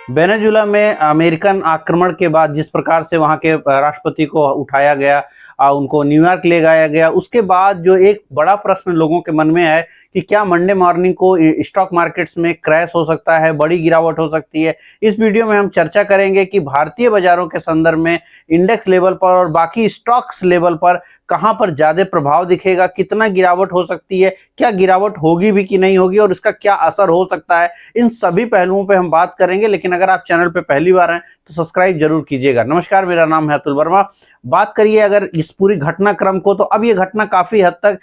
Venezuela में American आक्रमण के बाद जिस प्रकार से वहां के राष्ट्रपति को उठाया गया, उनको न्यूयॉर्क ले जाया गया, उसके बाद जो एक बड़ा प्रश्न लोगों के मन में है कि क्या मंडे मॉर्निंग को स्टॉक मार्केट्स में क्रैश हो सकता है, बड़ी गिरावट हो सकती है। इस वीडियो में हम चर्चा करेंगे कि भारतीय बाजारों के संदर्भ में इंडेक्स लेवल पर और बाकी स्टॉक्स लेवल पर कहां पर ज्यादा प्रभाव दिखेगा, कितना गिरावट हो सकती है, क्या गिरावट होगी भी कि नहीं होगी और इसका क्या असर हो सकता है। इन सभी पहलुओं पे हम बात करेंगे, लेकिन अगर आप चैनल पे पहली बार आए तो सब्सक्राइब जरूर कीजिएगा। नमस्कार, मेरा नाम है अतुल वर्मा। बात करिए अगर इस पूरी घटनाक्रम को, तो अब ये घटना काफी हद तक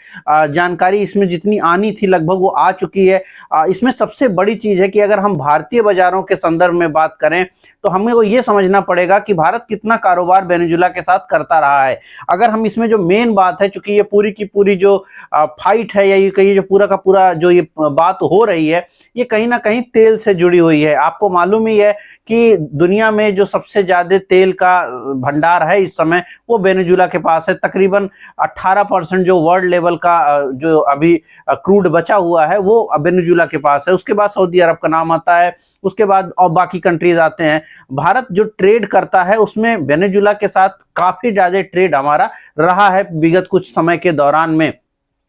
जानकारी इसमें जितनी आनी थी लगभग वो आ चुकी है। इसमें सबसे बड़ी चीज है कि अगर हम भारतीय बाजारों के संदर्भ में बात करें तो हमें को ये समझना पड़ेगा कि भारत कितना कारोबार वेनेजुला के साथ करता रहा है। अगर हम इसमें जो मेन बात है, चूंकि ये पूरी की पूरी जो फाइट है या ये कहिए जो पूरा का पूरा जो ये बात हो रही है, ये कहीं ना कहीं तेल से जुड़ी हुई है। आपको मालूम ही है कि दुनिया में जो सबसे ज्यादा तेल का भंडार है इस समय वो वेनेजुला के पास है। तकरीबन 18% जो वर्ल्ड लेवल का जो अभी क्रूड बचा हुआ है वो वेनेजुला के पास है। उसके बाद सऊदी अरब का नाम आता है, उसके बाद और बाकी कंट्रीज आते हैं। भारत जो ट्रेड करता है उसमें वेनेजुला के साथ काफी ज्यादा ट्रेड हमारा रहा है विगत कुछ समय के दौरान में।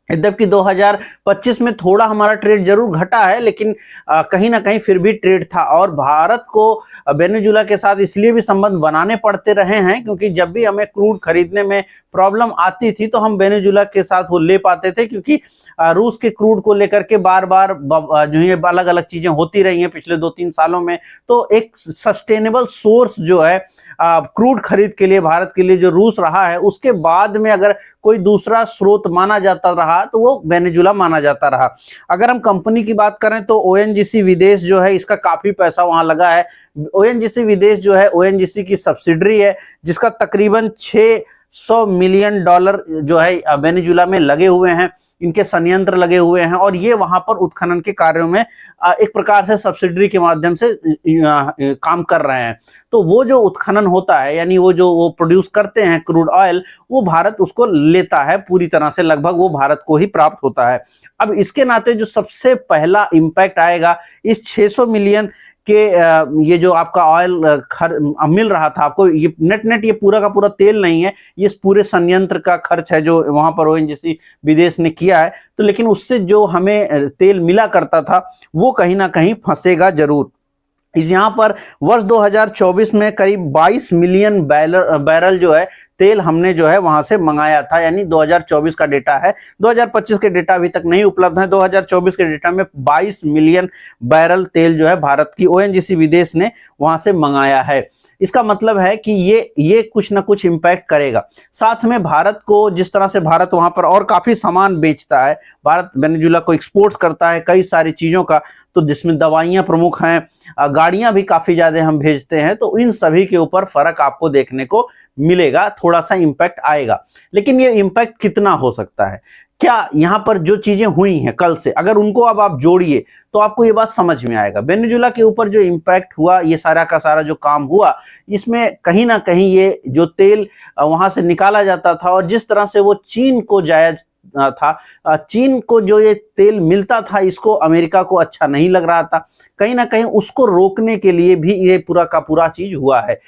यद्यपि 2025 में थोड़ा हमारा ट्रेड जरूर घटा है, लेकिन कहीं ना कहीं फिर भी ट्रेड था। और भारत को वेनेजुला के साथ इसलिए भी संबंध बनाने पड़ते रहे हैं क्योंकि जब भी हमें क्रूड खरीदने में प्रॉब्लम आती थी तो हम वेनेजुला के साथ वो ले पाते थे, क्योंकि रूस के क्रूड को लेकर के बार बार जो ये अलग अलग चीजें होती रही हैं पिछले 2-3 सालों में। तो एक सस्टेनेबल सोर्स जो है क्रूड खरीद के लिए भारत के लिए जो रूस रहा है, उसके बाद में अगर कोई दूसरा स्रोत माना जाता रहा तो वो वेनेजुला माना जाता रहा। अगर हम कंपनी की बात करें तो ओएनजीसी विदेश जो है, इसका काफी पैसा वहां लगा है। ओएनजीसी विदेश जो है ओएनजीसी की सब्सिडरी है, जिसका तकरीबन $600 मिलियन जो है वेनेजुला में लगे हुए हैं, इनके संयंत्र लगे हुए हैं और ये वहां पर उत्खनन के कार्यों में एक प्रकार से सब्सिडरी के माध्यम से काम कर रहे हैं। तो वो जो उत्खनन होता है, यानी वो प्रोड्यूस करते हैं क्रूड ऑयल, वो भारत उसको लेता है पूरी तरह से, लगभग वो भारत को ही प्राप्त होता है। अब इसके नाते जो सबसे पहला इंपैक्ट आएगा इस 600 मिलियन के ये जो आपका ऑयल मिल रहा था आपको, ये नेट ये पूरा का पूरा तेल नहीं है, ये इस पूरे संयंत्र का खर्च है जो वहां पर ओएनजीसी विदेश ने किया है। तो लेकिन उससे जो हमें तेल मिला करता था वो कहीं ना कहीं फंसेगा जरूर। इस यहाँ पर वर्ष 2024 में करीब 22 मिलियन बैरल जो है तेल हमने जो है वहां से मंगाया था, यानी 2024 का डेटा है। 2025 के डेटा अभी तक नहीं उपलब्ध है। 2024 के डेटा में 22 मिलियन बैरल तेल जो है भारत की ओएनजीसी विदेश ने वहां से मंगाया है। इसका मतलब है कि ये कुछ ना कुछ इंपैक्ट करेगा। साथ में भारत को, जिस तरह से भारत वहां पर और काफी सामान बेचता है, भारत वेनेजुला को एक्सपोर्ट करता है कई सारी चीजों का, तो जिसमें दवाइयां प्रमुख हैं, गाड़ियां भी काफी ज्यादा हम भेजते हैं, तो इन सभी के ऊपर फर्क आपको देखने को मिलेगा, थोड़ा सा इंपैक्ट आएगा। लेकिन ये इंपैक्ट कितना हो सकता है, क्या यहाँ पर जो चीजें हुई हैं कल से, अगर उनको अब आप जोड़िए तो आपको ये बात समझ में आएगा। वेनेजुला के ऊपर जो इंपैक्ट हुआ, ये सारा का सारा जो काम हुआ, इसमें कहीं ना कहीं ये जो तेल वहां से निकाला जाता था और जिस तरह से वो चीन को जाया था, चीन को जो ये तेल मिलता था, इसको अमेरिका को अच्छा नहीं लग रहा था। कहीं ना कहीं उसको रोकने के लिए भी ये पूरा का पूरा चीज हुआ है।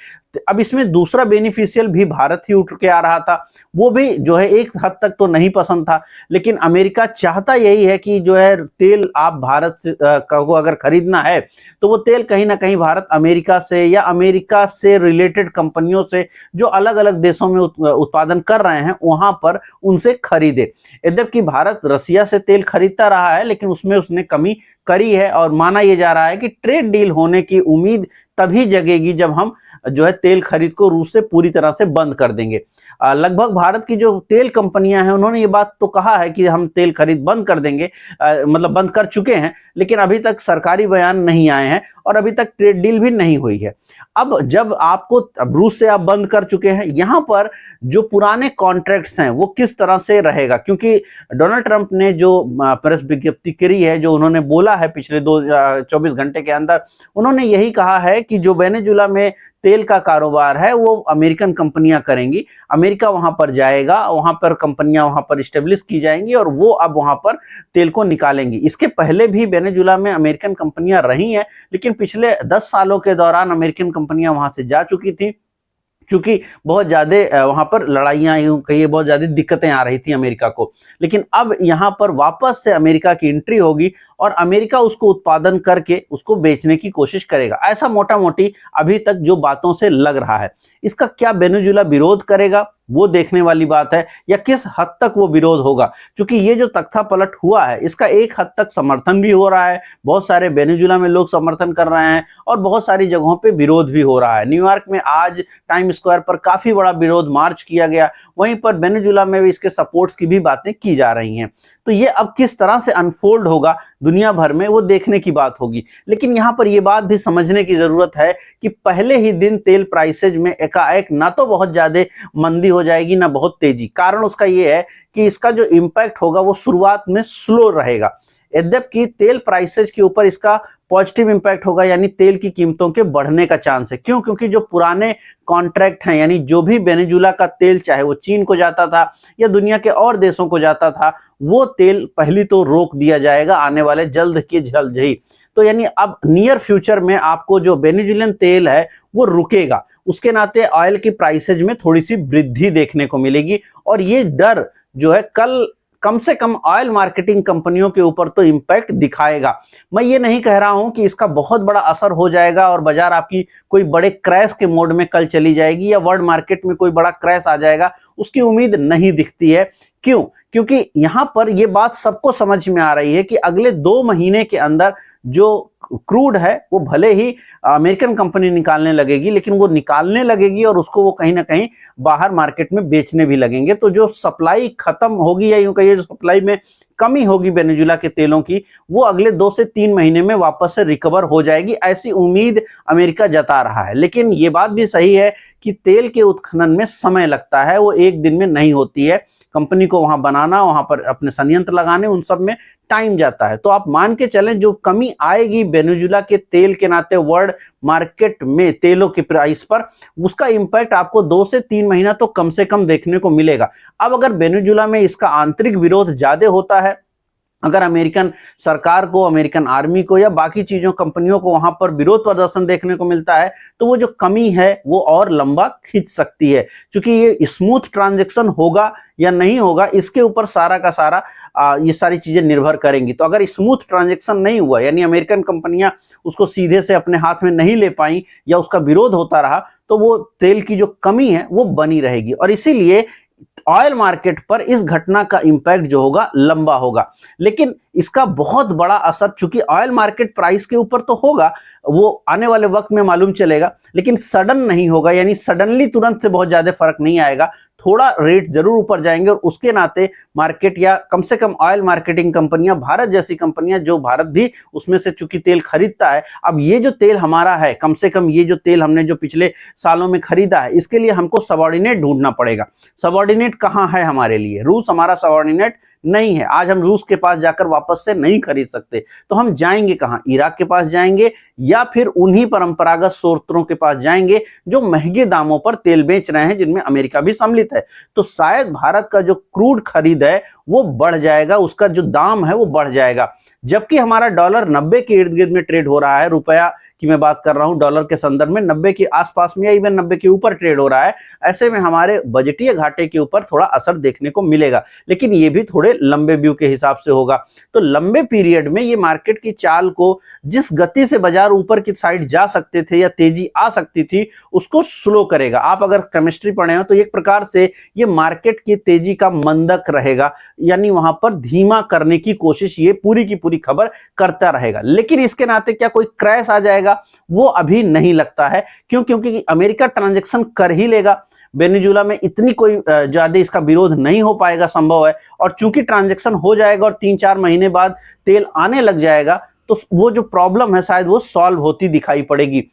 अब इसमें दूसरा बेनिफिशियल भी भारत ही उठ के आ रहा था, वो भी जो है एक हद तक तो नहीं पसंद था, लेकिन अमेरिका चाहता यही है कि जो है तेल आप भारत से को अगर खरीदना है तो वो तेल कहीं ना कहीं भारत अमेरिका से या अमेरिका से रिलेटेड कंपनियों से जो अलग अलग देशों में उत्पादन कर रहे हैं वहां पर उनसे खरीदे। यद्यपि भारत रसिया से तेल खरीदता रहा है, लेकिन उसमें उसने कमी करी है और माना यह जा रहा है कि ट्रेड डील होने की उम्मीद तभी जगेगी जब हम जो है तेल खरीद को रूस से पूरी तरह से बंद कर देंगे। लगभग भारत की जो तेल कंपनियां हैं उन्होंने ये बात तो कहा है कि हम तेल खरीद बंद कर देंगे, मतलब बंद कर चुके हैं, लेकिन अभी तक सरकारी बयान नहीं आए हैं और अभी तक ट्रेड डील भी नहीं हुई है। अब जब आपको, अब रूस से आप बंद कर चुके हैं, यहां पर जो पुराने कॉन्ट्रैक्ट्स हैं वो किस तरह से रहेगा, क्योंकि डोनाल्ड ट्रंप ने जो प्रेस विज्ञप्ति करी है, जो उन्होंने बोला है पिछले 24 घंटे के अंदर, उन्होंने यही कहा है कि जो वेनेजुला में तेल का कारोबार है वो अमेरिकन कंपनियां करेंगी। अमेरिका वहां पर जाएगा, वहां पर कंपनियां वहां पर स्टेब्लिश की जाएंगी और वो अब वहां पर तेल को निकालेंगी। इसके पहले भी वेनेजुएला में अमेरिकन कंपनियां रही हैं, लेकिन पिछले 10 सालों के दौरान अमेरिकन कंपनियां वहां से जा चुकी थी, चूंकि बहुत ज्यादा वहां पर लड़ाइयां, यूं कहिए बहुत ज्यादा दिक्कतें आ रही थी अमेरिका को। लेकिन अब यहां पर वापस से अमेरिका की एंट्री होगी और अमेरिका उसको उत्पादन करके उसको बेचने की कोशिश करेगा, ऐसा मोटा मोटी अभी तक जो बातों से लग रहा है। इसका क्या वेनेजुएला विरोध करेगा वो देखने वाली बात है, या किस हद तक वो विरोध होगा, क्योंकि ये जो तख्ता पलट हुआ है इसका एक हद तक समर्थन भी हो रहा है, बहुत सारे वेनेजुएला में लोग समर्थन कर रहे हैं और बहुत सारी जगहों पे विरोध भी हो रहा है। न्यूयॉर्क में आज टाइम स्क्वायर पर काफी बड़ा विरोध मार्च किया गया, वहीं पर वेनेजुएला में भी इसके सपोर्ट्स की भी बातें की जा रही हैं। तो ये अब किस तरह से अनफोल्ड होगा दुनिया भर में वो देखने की बात होगी। लेकिन यहाँ पर ये बात भी समझने की जरूरत है कि पहले ही दिन तेल प्राइसेज में एकाएक ना तो बहुत ज्यादा मंदी हो जाएगी ना बहुत तेजी। कारण उसका ये है कि इसका जो इम्पैक्ट होगा वो शुरुआत में स्लो रहेगा, यद्यपि तेल प्राइसेज के ऊपर इसका पॉजिटिव इंपैक्ट होगा, यानी तेल की कीमतों के बढ़ने का चांस है। क्यों? क्योंकि जो पुराने कॉन्ट्रैक्ट हैं, यानी जो भी वेनेजुएला का तेल चाहे वो चीन को जाता था या दुनिया के और देशों को जाता था, वो तेल पहली तो रोक दिया जाएगा आने वाले जल्द के जल्द ही। तो यानी अब नियर फ्यूचर में आपको जो वेनेजुएलन तेल है वो रुकेगा, उसके नाते ऑयल की प्राइसेज में थोड़ी सी वृद्धि देखने को मिलेगी। और ये डर जो है कम से कम ऑयल मार्केटिंग कंपनियों के ऊपर तो इंपैक्ट दिखाएगा। मैं ये नहीं कह रहा हूं कि इसका बहुत बड़ा असर हो जाएगा और बाजार आपकी कोई बड़े क्रैश के मोड में कल चली जाएगी या वर्ल्ड मार्केट में कोई बड़ा क्रैश आ जाएगा, उसकी उम्मीद नहीं दिखती है। क्यों? क्योंकि यहां पर यह बात सबको समझ में आ रही है कि अगले 2 महीने के अंदर जो क्रूड है वो भले ही अमेरिकन कंपनी निकालने लगेगी, लेकिन वो निकालने लगेगी और उसको वो कहीं ना कहीं बाहर मार्केट में बेचने भी लगेंगे। तो जो सप्लाई खत्म होगी, या यूं कहिए जो सप्लाई में कमी होगी वेनेजुएला के तेलों की, वो अगले 2 से 3 महीने में वापस से रिकवर हो जाएगी, ऐसी उम्मीद अमेरिका जता रहा है। लेकिन ये बात भी सही है कि तेल के उत्खनन में समय लगता है, वो एक दिन में नहीं होती है। कंपनी को वहां बनाना, वहां पर अपने संयंत्र लगाने, उन सब में टाइम जाता है। तो आप मान के चलें जो कमी आएगी वेनेजुएला के तेल के नाते वर्ल्ड मार्केट में तेलों की प्राइस पर, उसका इंपैक्ट आपको 2 से 3 महीना तो कम से कम देखने को मिलेगा। अब अगर वेनेजुएला में इसका आंतरिक विरोध ज्यादा होता है, अगर अमेरिकन सरकार को, अमेरिकन आर्मी को या बाकी चीजों कंपनियों को वहां पर विरोध प्रदर्शन देखने को मिलता है, तो वो जो कमी है वो और लंबा खींच सकती है। क्योंकि ये स्मूथ ट्रांजैक्शन होगा या नहीं होगा, इसके ऊपर सारा का सारा ये सारी चीजें निर्भर करेंगी। तो अगर स्मूथ ट्रांजैक्शन नहीं हुआ, यानी अमेरिकन कंपनियां उसको सीधे से अपने हाथ में नहीं ले पाई या उसका विरोध होता रहा, तो वो तेल की जो कमी है वो बनी रहेगी। और इसीलिए ऑयल मार्केट पर इस घटना का इंपैक्ट जो होगा लंबा होगा। लेकिन इसका बहुत बड़ा असर चूंकि ऑयल मार्केट प्राइस के ऊपर तो होगा, वो आने वाले वक्त में मालूम चलेगा, लेकिन सडन नहीं होगा, यानी सडनली तुरंत से बहुत ज्यादा फर्क नहीं आएगा। थोड़ा रेट जरूर ऊपर जाएंगे और उसके नाते मार्केट या कम से कम ऑयल मार्केटिंग कंपनियां, भारत जैसी कंपनियां, जो भारत भी उसमें से चूंकि तेल खरीदता है, अब ये जो तेल हमारा है, कम से कम ये जो तेल हमने जो पिछले सालों में खरीदा है, इसके लिए हमको सबऑर्डिनेट ढूंढना पड़ेगा। सबऑर्डिनेट कहां है हमारे लिए? रूस हमारा सबऑर्डिनेट नहीं है। आज हम रूस के पास जाकर वापस से नहीं खरीद सकते, तो हम जाएंगे कहां? इराक के पास जाएंगे या फिर उन्हीं परंपरागत स्रोतों के पास जाएंगे जो महंगे दामों पर तेल बेच रहे हैं, जिनमें अमेरिका भी सम्मिलित है। तो शायद भारत का जो क्रूड खरीद है वो बढ़ जाएगा, उसका जो दाम है वो बढ़ जाएगा। जबकि हमारा डॉलर 90 के इर्द गिर्द में ट्रेड हो रहा है, रुपया की मैं बात कर रहा हूं डॉलर के संदर्भ में 90 के आसपास में या इवन 90 के ऊपर ट्रेड हो रहा है। ऐसे में हमारे बजटीय घाटे के ऊपर थोड़ा असर देखने को मिलेगा, लेकिन ये भी थोड़े लंबे व्यू के हिसाब से होगा। तो लंबे पीरियड में ये मार्केट की चाल को, जिस गति से बाजार ऊपर की साइड जा सकते थे या तेजी आ सकती थी, उसको स्लो करेगा। आप अगर केमिस्ट्री पढ़े हो तो एक प्रकार से ये मार्केट की तेजी का मंदक रहेगा, यानी वहां पर धीमा करने की कोशिश ये पूरी की पूरी खबर करता रहेगा। लेकिन इसके नाते क्या कोई क्रैश आ जाएगा? वो अभी नहीं लगता है। क्यों? क्योंकि अमेरिका ट्रांजैक्शन कर ही लेगा। वेनेजुएला में इतनी कोई ज्यादा इसका विरोध नहीं हो पाएगा, संभव है। और चूंकि ट्रांजैक्शन हो जाएगा और 3-4 महीने बाद तेल आने लग जाएगा, तो वो जो प्रॉब्लम है शायद वो सॉल्व होती दिखाई पड़ेगी।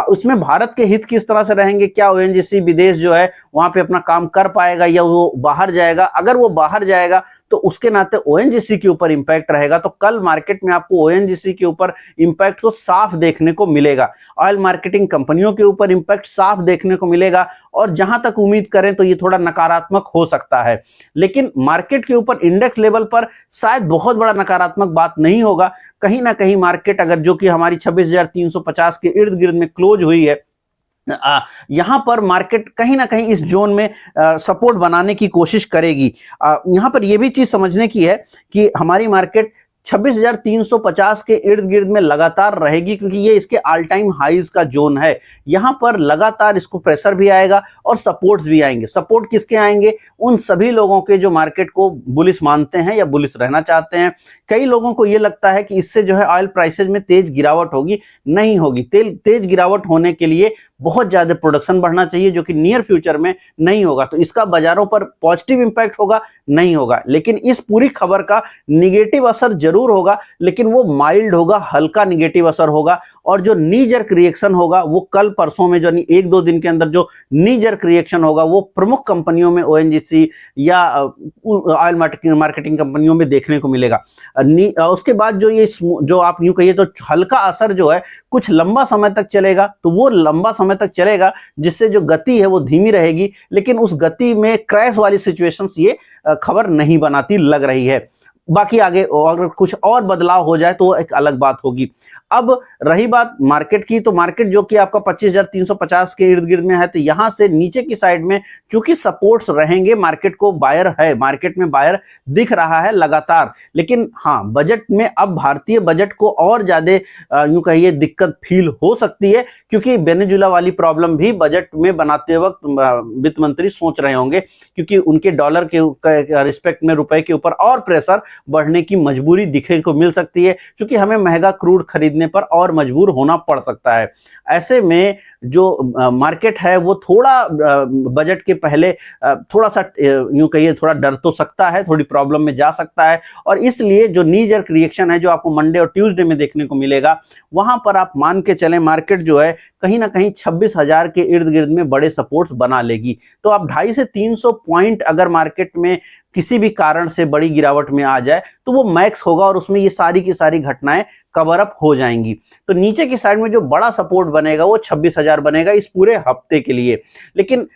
उसमें भारत के हित किस तरह से रहेंगे, क्या ओएनजीसी विदेश जो है वहां पे अपना काम कर पाएगा या वो बाहर जाएगा? अगर वो बाहर जाएगा तो उसके नाते ओएनजीसी के ऊपर इंपैक्ट रहेगा। तो कल मार्केट में आपको ओएनजीसी के ऊपर इंपैक्ट तो साफ देखने को मिलेगा, ऑयल मार्केटिंग कंपनियों के ऊपर इंपैक्ट साफ देखने को मिलेगा, और जहां तक उम्मीद करें तो ये थोड़ा नकारात्मक हो सकता है। लेकिन मार्केट के ऊपर इंडेक्स लेवल पर शायद बहुत बड़ा नकारात्मक बात नहीं होगा। कहीं ना कहीं मार्केट अगर जो कि हमारी 26,350 के इर्द गिर्द में क्लोज हुई है, यहां पर मार्केट कहीं ना कहीं इस जोन में सपोर्ट बनाने की कोशिश करेगी। यहां पर यह भी चीज समझने की है कि हमारी मार्केट 26,350 के इर्द गिर्द में लगातार रहेगी, क्योंकि ये इसके ऑल टाइम हाईज का जोन है। यहां पर लगातार इसको प्रेशर भी आएगा और सपोर्ट्स भी आएंगे। सपोर्ट किसके आएंगे? उन सभी लोगों के जो मार्केट को बुलिश मानते हैं या बुलिश रहना चाहते हैं। कई लोगों को यह लगता है कि इससे जो है ऑयल प्राइसेज में तेज गिरावट होगी। नहीं होगी। तेज गिरावट होने के लिए बहुत ज्यादा प्रोडक्शन बढ़ना चाहिए, जो कि नियर फ्यूचर में नहीं होगा। तो इसका बाजारों पर पॉजिटिव इंपैक्ट होगा? नहीं होगा। लेकिन इस पूरी खबर का निगेटिव असर जरूर होगा, लेकिन वो माइल्ड होगा, हल्का निगेटिव असर होगा। और जो नी जर्क रिएक्शन होगा वो कल परसों में, जो 1-2 दिन के अंदर जो नी जर्क रिएक्शन होगा वो प्रमुख कंपनियों में, ओएनजीसी या ऑयल मार्केटिंग कंपनियों में देखने को मिलेगा। उसके बाद जो आप यूं कहिए तो हल्का असर जो है कुछ लंबा समय तक चलेगा, तो वो लंबा समय तक चलेगा जिससे जो गति है वो धीमी रहेगी, लेकिन उस गति में क्रैश वाली सिचुएशंस ये खबर नहीं बनाती लग रही है। बाकी आगे अगर कुछ और बदलाव हो जाए तो एक अलग बात होगी। अब रही बात मार्केट की, तो मार्केट जो कि आपका 25,350 के इर्द गिर्द में है, तो यहां से नीचे की साइड में चूंकि सपोर्ट्स रहेंगे, मार्केट को बायर है, मार्केट में बायर दिख रहा है लगातार। लेकिन हाँ, बजट में अब भारतीय बजट को और ज्यादा यूं कहिए दिक्कत फील हो सकती है, क्योंकि वेनेजुला वाली प्रॉब्लम भी बजट में बनाते वक्त वित्त मंत्री सोच रहे होंगे, क्योंकि उनके डॉलर के रिस्पेक्ट में रुपए के ऊपर और प्रेशर बढ़ने की मजबूरी दिखने को मिल सकती है, क्योंकि हमें महंगा क्रूड खरीदने पर और मजबूर होना पड़ सकता है। ऐसे में जो मार्केट है वो थोड़ा बजट के पहले थोड़ा सा यूं कहिए थोड़ा डर तो सकता है, थोड़ी प्रॉब्लम में जा सकता है। और इसलिए जो नी जर्क रिएक्शन है जो आपको मंडे और ट्यूसडे में देखने को मिलेगा, वहां पर आप मान के चलें मार्केट जो है कहीं ना कहीं 26,000 के इर्द गिर्द में बड़े सपोर्ट्स बना लेगी। तो आप 250 से 300 पॉइंट अगर मार्केट में किसी भी कारण से बड़ी गिरावट में आ जाए तो वो मैक्स होगा, और उसमें ये सारी की सारी घटनाएं कवर अप हो जाएंगी। तो नीचे की साइड में जो बड़ा सपोर्ट बनेगा वो 26,000 बनेगा इस पूरे हफ्ते के लिए। लेकिन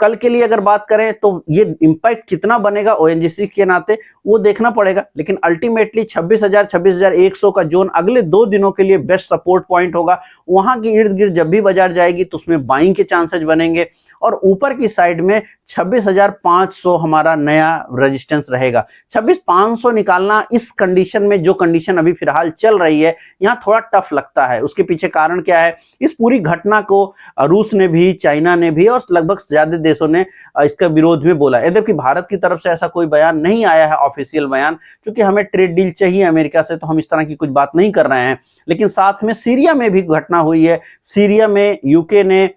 कल के लिए अगर बात करें तो ये इंपैक्ट कितना बनेगा ओएनजीसी के नाते वो देखना पड़ेगा। लेकिन अल्टीमेटली 26,000 26,100 का जोन अगले 2 दिनों के लिए बेस्ट सपोर्ट पॉइंट होगा। वहां के इर्द गिर्द जब भी बाजार जाएगी तो उसमें बाइंग के चांसेस बनेंगे, और ऊपर की साइड में 26,500 हमारा नया रेजिस्टेंस रहेगा। 26,500 निकालना इस कंडीशन में, जो कंडीशन अभी फिलहाल चल रही है, यहाँ थोड़ा टफ लगता है। उसके पीछे कारण क्या है? इस पूरी घटना को रूस ने भी, चाइना ने भी और लगभग ज्यादा देशों ने इसका विरोध में बोला है। यद्यपि भारत की तरफ से ऐसा कोई बयान नहीं आया है, ऑफिशियल बयान, क्योंकि हमें ट्रेड डील चाहिए अमेरिका से, तो हम इस तरह की कुछ बात नहीं कर रहे हैं। लेकिन साथ में सीरिया में भी घटना हुई है। सीरिया में यूके ने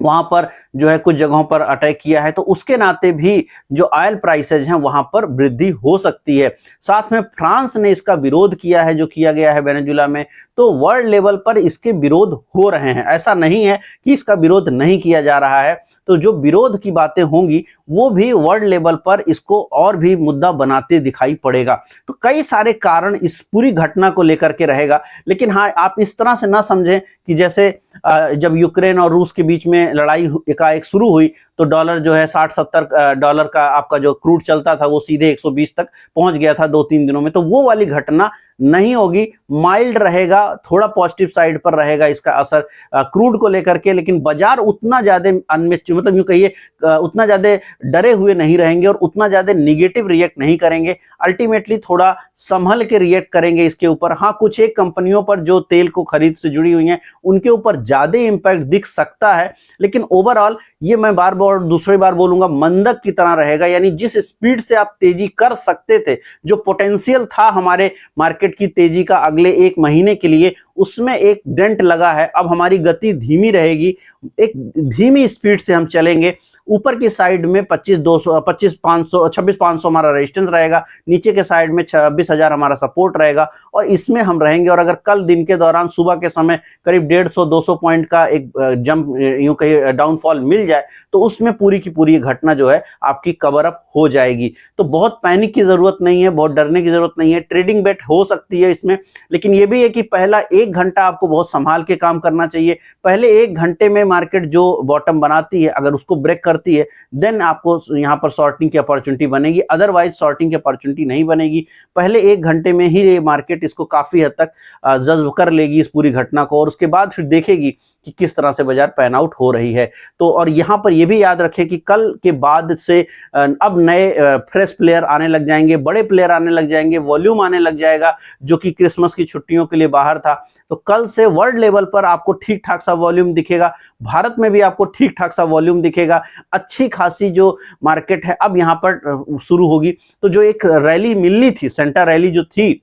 वहां पर जो है कुछ जगहों पर अटैक किया है, तो उसके नाते भी जो ऑयल प्राइसेज हैं वहां पर वृद्धि हो सकती है। साथ में फ्रांस ने इसका विरोध किया है, जो किया गया है वेनेजुला में, तो वर्ल्ड लेवल पर इसके विरोध हो रहे हैं। ऐसा नहीं है कि इसका विरोध नहीं किया जा रहा है। तो जो विरोध की बातें होंगी वो भी वर्ल्ड लेवल पर इसको और भी मुद्दा बनाते दिखाई पड़ेगा। तो कई सारे कारण इस पूरी घटना को लेकर के रहेगा। लेकिन हाँ, आप इस तरह से ना समझें कि जैसे जब यूक्रेन और रूस के बीच में लड़ाई एकाएक शुरू हुई तो डॉलर जो है 60-70 डॉलर का आपका जो क्रूड चलता था वो सीधे 120 तक पहुंच गया था 2-3 दिनों में। तो वो वाली घटना नहीं होगी, माइल्ड रहेगा, थोड़ा पॉजिटिव साइड पर रहेगा इसका असर क्रूड को लेकर के। लेकिन बाजार उतना ज्यादा मतलब यूं कहिए उतना ज्यादा डरे हुए नहीं रहेंगे और उतना ज्यादा निगेटिव रिएक्ट नहीं करेंगे। अल्टीमेटली थोड़ा संभल के रिएक्ट करेंगे इसके ऊपर। हाँ, कुछ एक कंपनियों पर जो तेल को खरीद से जुड़ी हुई हैं उनके ऊपर ज्यादा इंपैक्ट दिख सकता है, लेकिन ओवरऑल ये मैं बार बार दूसरी बार बोलूंगा मंदक की तरह रहेगा। यानी जिस स्पीड से आप तेजी कर सकते थे, जो पोटेंशियल था हमारे मार्केट की तेजी का अगले 1 महीने के लिए, उसमें एक डेंट लगा है। अब हमारी गति धीमी रहेगी, एक धीमी स्पीड से हम चलेंगे। ऊपर की साइड में 26,500 हमारा रेजिस्टेंस रहेगा, नीचे के साइड में 26,000 हमारा सपोर्ट रहेगा और इसमें हम रहेंगे। और अगर कल दिन के दौरान सुबह के समय करीब 150-200 पॉइंट का एक जंप, यूं कहिए डाउनफॉल मिल जाए, तो उसमें पूरी की पूरी घटना जो है आपकी कवर अप हो जाएगी। तो बहुत पैनिक की जरूरत नहीं है, बहुत डरने की जरूरत नहीं है। ट्रेडिंग बेट हो सकती है इसमें, लेकिन यह भी है कि पहला 1 घंटा आपको बहुत संभाल के काम करना चाहिए। पहले 1 घंटे में मार्केट जो बॉटम बनाती है, अगर उसको ब्रेक करती है, देन आपको यहां पर शॉर्टिंग की अपॉर्चुनिटी बनेगी, अदरवाइज शॉर्टिंग की अपॉर्चुनिटी नहीं बनेगी। पहले 1 घंटे में ही ये मार्केट इसको काफी हद तक जज्ब कर लेगी इस पूरी घटना को, और उसके बाद फिर देखेगी कि किस तरह से बाजार पैन आउट हो रही है। तो और यहां पर यह भी याद रखें कि कल के बाद से अब नए फ्रेश प्लेयर आने लग जाएंगे, बड़े प्लेयर आने लग जाएंगे, वॉल्यूम आने लग जाएगा, जो कि क्रिसमस की छुट्टियों के लिए बाहर था। तो कल से वर्ल्ड लेवल पर आपको ठीक ठाक सा वॉल्यूम दिखेगा, भारत में भी आपको ठीक ठाक सा वॉल्यूम दिखेगा। अच्छी खासी जो मार्केट है अब यहां पर शुरू होगी। तो जो एक रैली मिलनी थी, सेंटा रैली जो थी,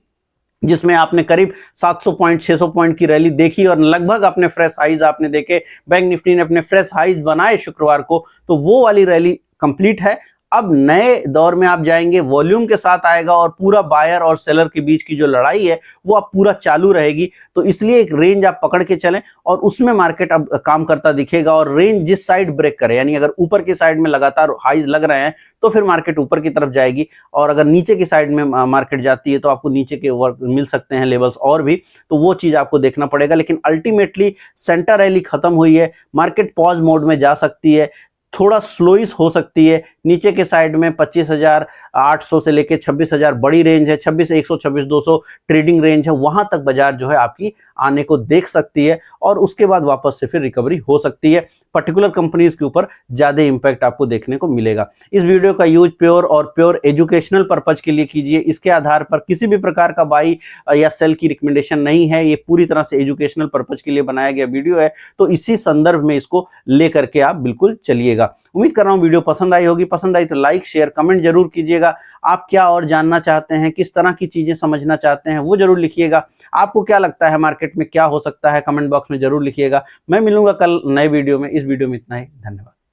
जिसमें आपने करीब 700 पॉइंट 600 पॉइंट की रैली देखी और लगभग अपने फ्रेश हाइज आपने देखे, बैंक निफ्टी ने अपने फ्रेश हाइज बनाए शुक्रवार को, तो वो वाली रैली कंप्लीट है। अब नए दौर में आप जाएंगे, वॉल्यूम के साथ आएगा और पूरा बायर और सेलर के बीच की जो लड़ाई है वो अब पूरा चालू रहेगी। तो इसलिए एक रेंज आप पकड़ के चलें और उसमें मार्केट अब काम करता दिखेगा। और रेंज जिस साइड ब्रेक करे, यानी अगर ऊपर की साइड में लगातार हाइज लग रहे हैं तो फिर मार्केट ऊपर की तरफ जाएगी, और अगर नीचे की साइड में मार्केट जाती है तो आपको नीचे के वर्क मिल सकते हैं लेवल्स और भी, तो वो चीज आपको देखना पड़ेगा। लेकिन अल्टीमेटली सेंटर रैली खत्म हुई है, मार्केट पॉज मोड में जा सकती है, थोड़ा स्लोइस हो सकती है। नीचे के साइड में 25,800 से लेके 26,000 बड़ी रेंज है, 26,100 26,200 ट्रेडिंग रेंज है, वहां तक बाजार जो है आपकी आने को देख सकती है और उसके बाद वापस से फिर रिकवरी हो सकती है। पर्टिकुलर कंपनीज के ऊपर ज्यादा इंपैक्ट आपको देखने को मिलेगा। इस वीडियो का यूज प्योर एजुकेशनल पर्पज के लिए कीजिए। इसके आधार पर किसी भी प्रकार का बाई या सेल की रिकमेंडेशन नहीं है, ये पूरी तरह से एजुकेशनल पर्पज के लिए बनाया गया वीडियो है। तो इसी संदर्भ में इसको लेकर के आप बिल्कुल चलिएगा। उम्मीद कर रहा हूं वीडियो पसंद आई होगी। पसंद आई तो लाइक शेयर कमेंट जरूर कीजिएगा। आप क्या और जानना चाहते हैं, किस तरह की चीजें समझना चाहते हैं, वो जरूर लिखिएगा। आपको क्या लगता है मार्केट में क्या हो सकता है, कमेंट बॉक्स में जरूर लिखिएगा। मैं मिलूंगा कल नए वीडियो में। इस वीडियो में इतना ही, धन्यवाद।